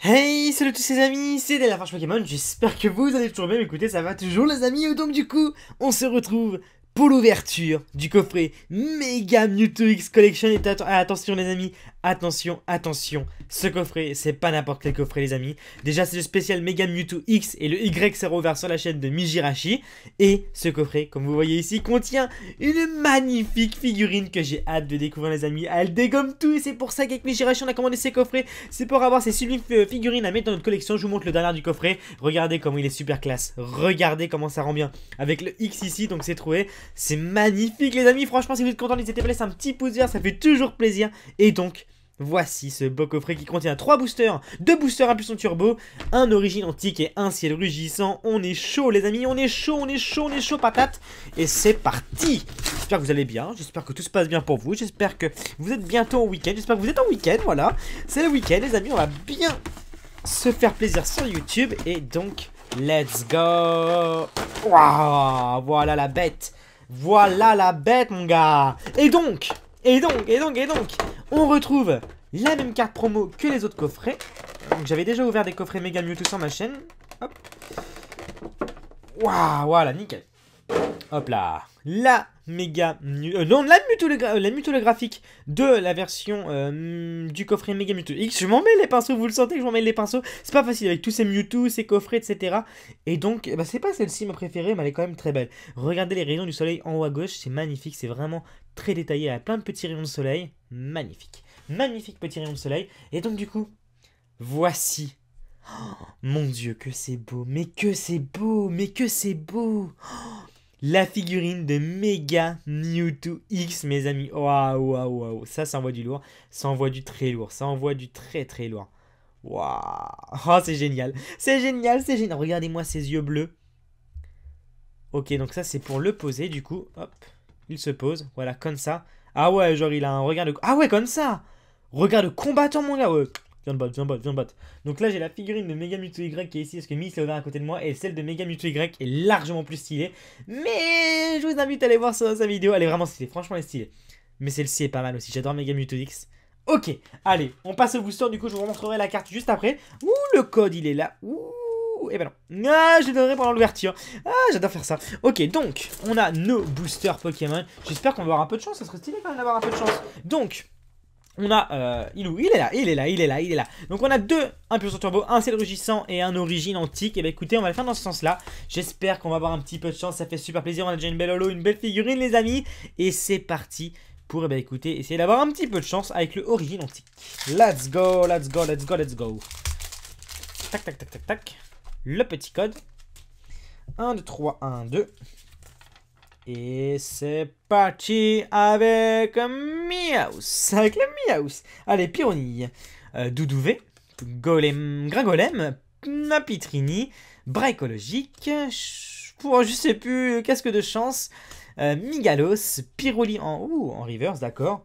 Hey, salut tous les amis, c'est Delafarge Pokémon, j'espère que vous allez toujours bien, écoutez, ça va toujours les amis, donc du coup, on se retrouve pour l'ouverture du coffret Mega Mewtwo X Collection, et attention les amis, attention, ce coffret, c'est pas n'importe quel coffret les amis, déjà c'est le spécial Mega Mewtwo X et le Y sera ouvert sur la chaîne de Mijirachi, et ce coffret, comme vous voyez ici, contient une magnifique figurine que j'ai hâte de découvrir les amis, elle dégomme tout, et c'est pour ça qu'avec Mijirachi on a commandé ces coffrets, c'est pour avoir ces sublimes figurines à mettre dans notre collection. Je vous montre le dernier du coffret, regardez comment il est super classe, regardez comment ça rend bien, avec le X ici, donc c'est trouvé. C'est magnifique les amis, franchement si vous êtes contents n'hésitez pas à laisser un petit pouce vert, ça fait toujours plaisir. Et donc voici ce beau coffret qui contient 3 boosters, 2 boosters impulsion turbo, un origine antique et un ciel rugissant. On est chaud les amis, on est chaud patate. Et c'est parti. J'espère que vous allez bien, j'espère que tout se passe bien pour vous, j'espère que vous êtes bientôt en week-end, j'espère que vous êtes en week-end, voilà. C'est le week-end les amis, on va bien se faire plaisir sur YouTube. Et donc let's go. Waouh, voilà la bête. Voilà la bête mon gars. Et donc, on retrouve la même carte promo que les autres coffrets. Donc j'avais déjà ouvert des coffrets Mega Mewtwo sur ma chaîne. Hop. Waouh, voilà, nickel. Hop là. La Mega non, la mutolographique de la version du coffret Mega Mewtwo X. Je m'en mets les pinceaux, vous le sentez que je m'en mets les pinceaux. C'est pas facile avec tous ces Mewtwo, ces coffrets, etc. Et donc, bah, c'est pas celle-ci ma préférée, mais elle est quand même très belle. Regardez les rayons du soleil en haut à gauche, c'est magnifique, c'est vraiment très détaillé. Elle a plein de petits rayons de soleil. Magnifique. Magnifique petits rayons de soleil. Et donc, du coup, voici. Oh, mon Dieu, que c'est beau, mais que c'est beau, mais que c'est beau. Oh, la figurine de Mega Mewtwo X, mes amis. Waouh. Ça envoie du lourd. Ça envoie du très lourd. Ça envoie du très lourd. Waouh. Oh, c'est génial. C'est génial. Regardez-moi ces yeux bleus. Ok, donc ça, c'est pour le poser, du coup. Hop. Il se pose. Voilà, comme ça. Ah ouais, genre, il a un regard de... Ah ouais, comme ça. Regard de combattant, mon gars. Ouais. Viens de battre. Donc là, j'ai la figurine de Mega Mewtwo Y qui est ici, parce que Miss est ouvert à côté de moi, et celle de Mega Mewtwo Y est largement plus stylée. Mais je vous invite à aller voir sa vidéo, elle est vraiment stylée, franchement elle est stylée. Mais celle-ci est pas mal aussi, j'adore Mega Mewtwo X. Ok, allez, on passe au booster, du coup je vous montrerai la carte juste après. Ouh, le code il est là. Ouh, et ben non. Ah, je le donnerai pendant l'ouverture. Ah, j'adore faire ça. Ok, donc, on a nos boosters Pokémon. J'espère qu'on va avoir un peu de chance, ça serait stylé quand même d'avoir un peu de chance. Donc... on a, il est là. Donc on a 2 impulsion turbo, un ciel rugissant et un origine antique. Et bah écoutez, on va le faire dans ce sens là. J'espère qu'on va avoir un petit peu de chance, ça fait super plaisir. On a déjà une belle holo, une belle figurine les amis. Et c'est parti pour, bah écoutez, essayer d'avoir un petit peu de chance avec le origine antique. Let's go. Tac. Le petit code. 1, 2, 3, 1, 2. Et c'est parti avec Miaus. Avec le Miaus. Allez, Pyronille. Doudouvé. Gringolem. Napitrini. Bras écologique. Je sais plus. Casque de chance. Migalos. Pyroli en reverse, d'accord.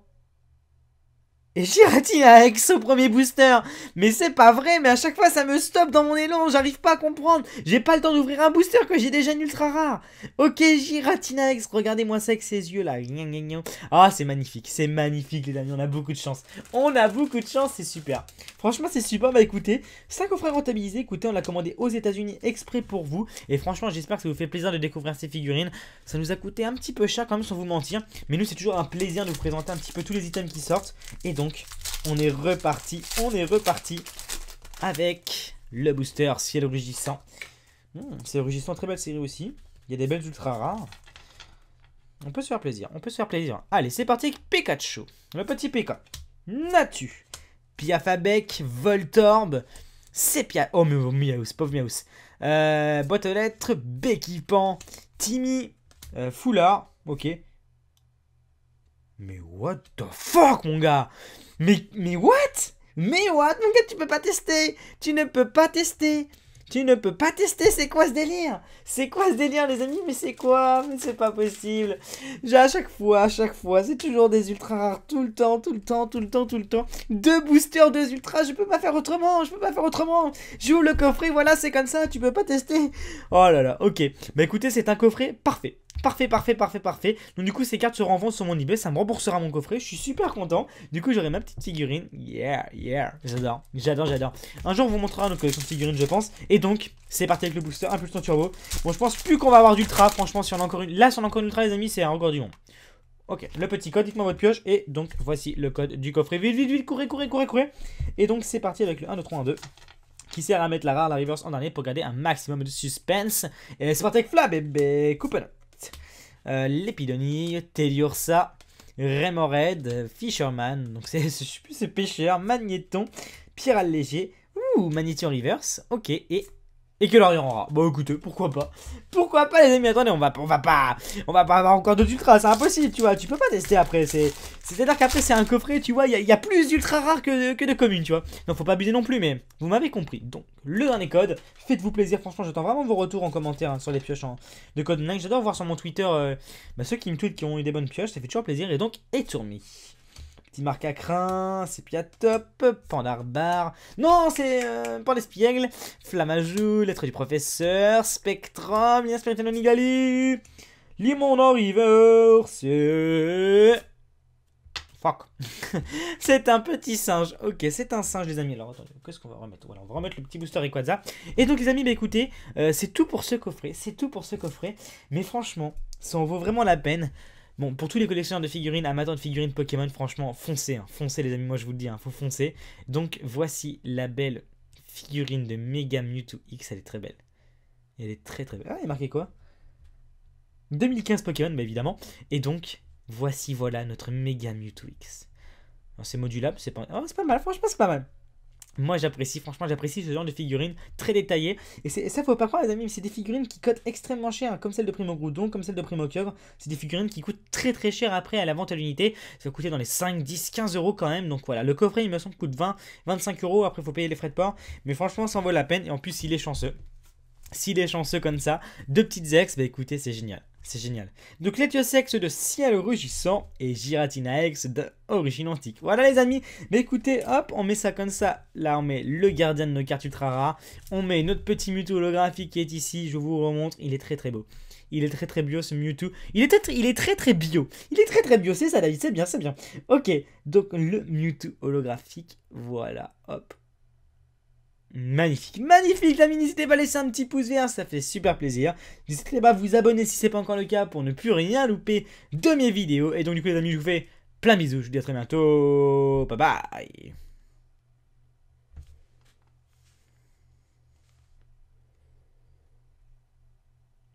Et Giratina-X au premier booster. Mais c'est pas vrai, mais à chaque fois ça me stoppe dans mon élan, j'arrive pas à comprendre. J'ai pas le temps d'ouvrir un booster que j'ai déjà une ultra rare. Ok, Giratina-X, regardez-moi ça avec ses yeux là. Ah, c'est magnifique les amis, on a beaucoup de chance. C'est super. Franchement c'est super, bah écoutez, 5 coffrets rentabilisés, écoutez, on l'a commandé aux États-Unis exprès pour vous. Et franchement j'espère que ça vous fait plaisir de découvrir ces figurines. Ça nous a coûté un petit peu cher quand même sans vous mentir. Mais nous c'est toujours un plaisir de vous présenter un petit peu tous les items qui sortent. Et donc on est reparti avec le booster ciel rugissant. C'est rugissant, très belle série aussi. Il y a des belles ultra rares. On peut se faire plaisir, Allez, c'est parti avec Pikachu. Le petit Pika. Natu. Piafabec, Voltorb. Sepia. Oh, mais Miaus, pauvre Miaus. Boîte aux lettres, Béquipant. Timmy. Foulard. Ok. Mais what the fuck, mon gars? Mais what? Mais what? Mon gars, tu peux pas tester. Tu ne peux pas tester. C'est quoi ce délire? Les amis? Mais c'est quoi? Mais c'est pas possible. À chaque fois, c'est toujours des ultra rares. Tout le temps. 2 boosters, 2 ultras. Je peux pas faire autrement. J'ouvre le coffret, voilà, c'est comme ça. Tu peux pas tester. Oh là là, ok. Bah écoutez, c'est un coffret parfait. Parfait, parfait, parfait, parfait. Donc du coup ces cartes seront en vente sur mon eBay, ça me remboursera mon coffret, je suis super content. Du coup j'aurai ma petite figurine. Yeah, yeah, j'adore, j'adore, j'adore. Un jour on vous montrera notre collection de figurines je pense. Et donc c'est parti avec le booster Impulsion Turbo. Bon je pense plus qu'on va avoir d'ultra, franchement si on a encore une... Là si on a encore une ultra les amis c'est encore du long. Ok, le petit code, dites-moi votre pioche. Et donc voici le code du coffret. Vite, vite, vite, courez, courez, courez, courez. Et donc c'est parti avec le 1, 2, 3, 1, 2. Qui sert à mettre la rare, la reverse en dernier pour garder un maximum de suspense. Et c'est parti avec Fla, bébé, Coupe-note. L'épidonie, Teliursa, Remoraid, Fisherman, donc je sais plus c'est pêcheur, Magnéton, Pierre Léger, Magnétion Reverse, ok, et que l'Orient aura. Bon écoutez, pourquoi pas. Pourquoi pas les amis, attendez, on va pas avoir encore d'autres ultras, c'est impossible, tu vois, tu peux pas tester après, c'est-à-dire qu'après c'est un coffret, tu vois, il y a plus d'ultra rares que de communes, tu vois. Donc faut pas abuser non plus, mais vous m'avez compris. Donc le dernier code, faites-vous plaisir, franchement j'attends vraiment vos retours en commentaire hein, sur les pioches de code online. J'adore voir sur mon Twitter ceux qui me tweetent qui ont eu des bonnes pioches, ça fait toujours plaisir. Et donc, Etourmi. Petit marque à crin, Sépia Top, Pandarbar, non c'est Pandespiègle, Flammajou, Lettre du Professeur, Spectrum, Lien Spirituel Nigali, Limon en Reverse, fuck. C'est un petit singe. Ok, c'est un singe, les amis. Alors, attendez, qu'est-ce qu'on va remettre? Voilà, on va remettre le petit booster Rayquaza. Et donc, les amis, bah écoutez, c'est tout pour ce coffret. C'est tout pour ce coffret. Mais franchement, ça en vaut vraiment la peine. Bon, pour tous les collectionneurs de figurines, amateurs de figurines Pokémon, franchement, foncez. Hein, foncez, les amis, moi je vous le dis, hein, faut foncer. Donc, voici la belle figurine de Mega Mewtwo X. Elle est très belle. Elle est très très belle. Ah, il est marqué quoi? 2015 Pokémon, bah évidemment. Et donc, voici voilà notre Mega Mewtwo X. C'est modulable, c'est pas... Oh, c'est pas mal, franchement c'est pas mal. Moi j'apprécie, franchement j'apprécie ce genre de figurines très détaillées. Et ça faut pas croire les amis, c'est des figurines qui coûtent extrêmement cher, hein, comme celle de Primo Groudon, comme celle de Primo Kyogre. C'est des figurines qui coûtent très très cher après à la vente à l'unité. Ça va coûter dans les 5, 10, 15 euros quand même. Donc voilà, le coffret il me semble coûte 20, 25 euros, après il faut payer les frais de port. Mais franchement ça en vaut la peine et en plus il est chanceux. S'il est chanceux comme ça, deux petites ex, bah écoutez c'est génial. C'est génial. Donc Letiosex de Ciel Rugissant et Giratina X d'Origine Antique. Voilà les amis. Mais écoutez, hop, on met ça comme ça. Là on met le gardien de nos cartes ultra rares. On met notre petit Mewtwo holographique qui est ici. Je vous remontre. Il est très très beau. Il est très très bio ce Mewtwo. Il est très très bio. Il est très très bio. C'est ça David. C'est bien, c'est bien. Ok. Donc le Mewtwo holographique. Voilà. Hop. Magnifique, magnifique les amis, n'hésitez pas à laisser un petit pouce vert, ça fait super plaisir. N'hésitez pas à vous abonner si ce n'est pas encore le cas pour ne plus rien louper de mes vidéos. Et donc du coup les amis, je vous fais plein de bisous, je vous dis à très bientôt, bye bye.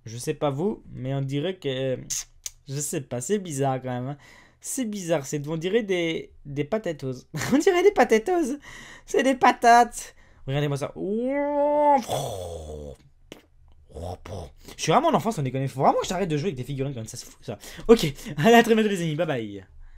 Je sais pas vous, mais on dirait que... Je sais pas, c'est bizarre quand même. Hein. C'est bizarre, on dirait des patatos. On dirait des patatos. C'est des patates. Regardez-moi ça. Je suis vraiment un enfant sans déconner. Faut vraiment que j'arrête de jouer avec des figurines comme ça. C'est fou ça. Ok, allez à très bientôt les amis. Bye bye.